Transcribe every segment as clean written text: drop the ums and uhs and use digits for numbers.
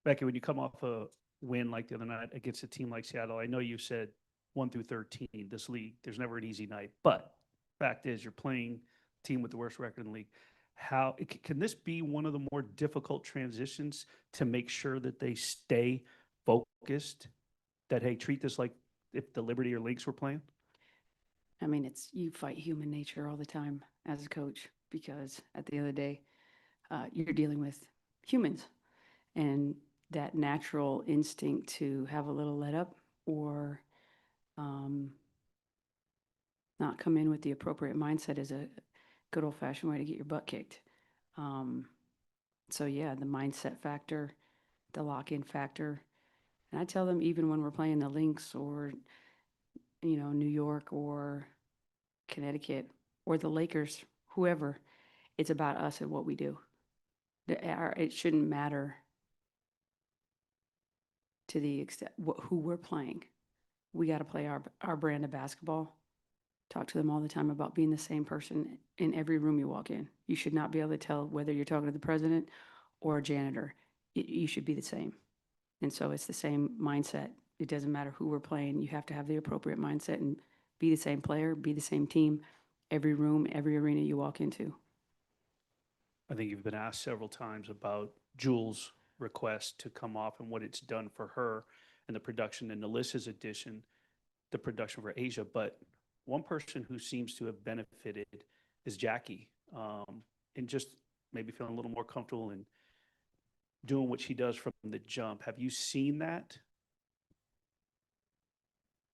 Becky, when you come off a win like the other night against a team like Seattle, I know you said 1 through 13, this league, there's never an easy night. But fact is, you're playing a team with the worst record in the league. How can this be one of the more difficult transitions to make sure that they stay focused? That, hey, treat this like if the Liberty or Lynx were playing? I mean, you fight human nature all the time as a coach because at the end of the day, you're dealing with humans and that natural instinct to have a little let up or um, not come in with the appropriate mindset is a good old fashioned way to get your butt kicked. Um, so yeah, the mindset factor, the lock in factor. And I tell them even when we're playing the Lynx or, New York or Connecticut or the Lakers, whoever, it's about us and what we do. It shouldn't matter to the extent who we're playing. We got to play our brand of basketball. Talk to them all the time about being the same person in every room you walk in. You should not be able to tell whether you're talking to the president or a janitor. You should be the same. And so it's the same mindset. It doesn't matter who we're playing. You have to have the appropriate mindset and be the same player, be the same team, every room, every arena you walk into. I think you've been asked several times about Jules' request to come off and what it's done for her and the production in Alyssa's edition, the production for Asia. But one person who seems to have benefited is Jackie, and just maybe feeling a little more comfortable in doing what she does from the jump. Have you seen that?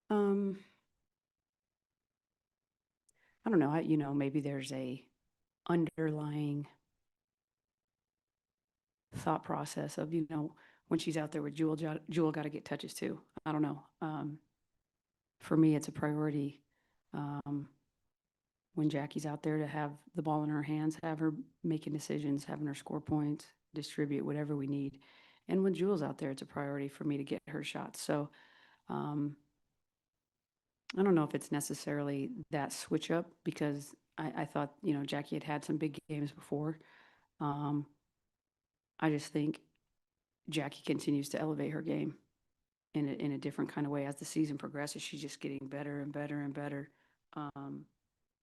Um, I don't know. Maybe there's a underlying thought process of, when she's out there with Jewel got to get touches too. I don't know. For me, it's a priority um, when Jackie's out there to have the ball in her hands, have her making decisions, having her score points, distribute whatever we need. And when Jewel's out there, it's a priority for me to get her shots. So um, I don't know if it's necessarily that switch up because I thought, Jackie had some big games before. Um, I just think Jackie continues to elevate her game in a different kind of way as the season progresses. She's just getting better and better and better,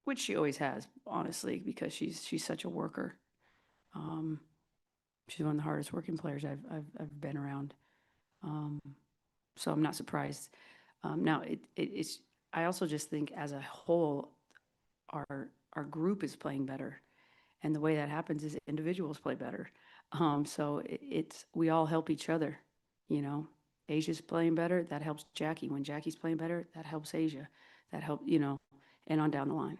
which she always has, honestly, because she's such a worker. Um, she's one of the hardest working players I've been around. Um, so I'm not surprised. Now it's I also just think as a whole, our group is playing better, and the way that happens is individuals play better. So it's we all help each other. You know, Asia's playing better, that helps Jackie. When Jackie's playing better, that helps Asia. That help and on down the line.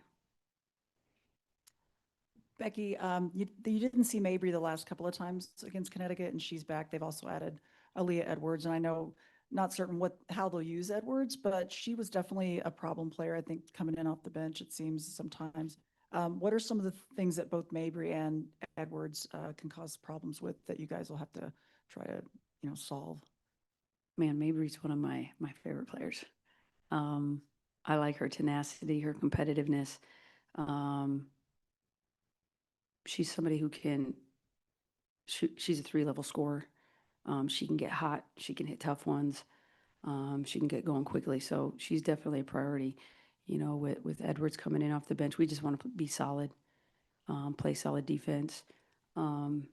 Becky, you didn't see Mabry the last couple of times against Connecticut, and she's back. They've also added Aaliyah Edwards, and I know not certain how they'll use Edwards, but she was definitely a problem player. I think coming in off the bench, it seems sometimes. What are some of the things that both Mabry and Edwards can cause problems with that you guys will have to try to solve? Man, Mabry's one of my favorite players. Um, I like her tenacity, her competitiveness. Um, she's somebody who can she's a 3-level scorer. She can get hot. She can hit tough ones. She can get going quickly. So she's definitely a priority. With Edwards coming in off the bench, we just want to be solid, play solid defense, um,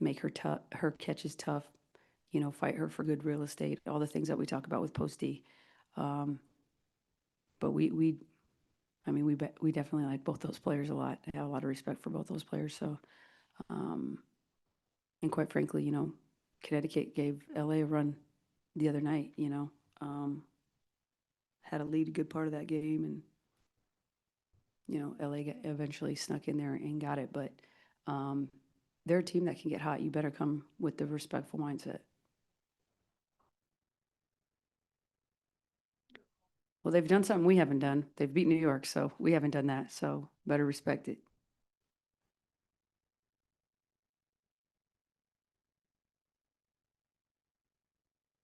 make her catches tough. Fight her for good real estate. All the things that we talk about with Post D. Um, but we definitely like both those players a lot. I have a lot of respect for both those players. So, um, and quite frankly, Connecticut gave LA a run the other night. Had a lead a good part of that game, and LA eventually snuck in there and got it. But um, they're a team that can get hot. You better come with the respectful mindset. Well, they've done something we haven't done. They've beat New York, so we haven't done that. So better respect it.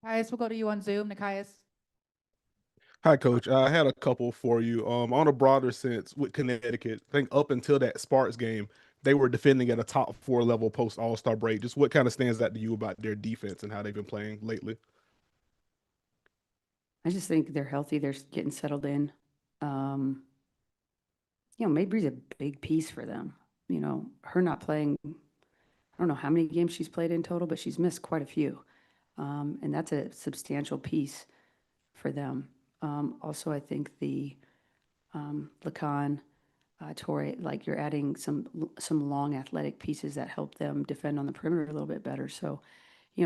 Nikias, we'll go to you on Zoom. Nikias. Hi, Coach. I had a couple for you. On a broader sense, with Connecticut, I think up until that Sparks game, they were defending at a top 4 level post All-Star break. Just what kind of stands out to you about their defense and how they've been playing lately? I just think they're healthy. They're getting settled in. Mabry's a big piece for them. Her not playing, I don't know how many games she's played in total, but she's missed quite a few. And that's a substantial piece for them. Also, I think the Lacan, Torrey, like you're adding some long athletic pieces that help them defend on the perimeter a little bit better. So,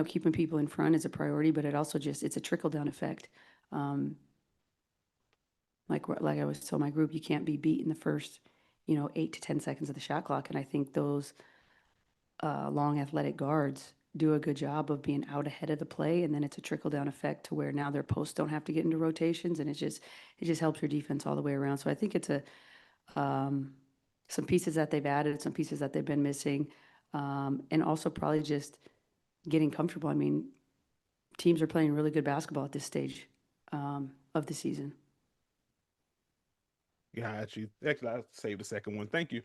keeping people in front is a priority, but it's a trickle down effect. Like I always tell my group, you can't be beat in the first, 8 to 10 seconds of the shot clock. And I think those long athletic guards do a good job of being out ahead of the play, and then it's a trickle down effect to where now their posts don't have to get into rotations, and it just helps your defense all the way around. So I think it's some pieces that they've added, some pieces that they've been missing, and also probably just getting comfortable. I mean, teams are playing really good basketball at this stage of the season. Got you. Actually, I saved the second one. Thank you.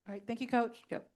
All right, thank you, Coach. Yep.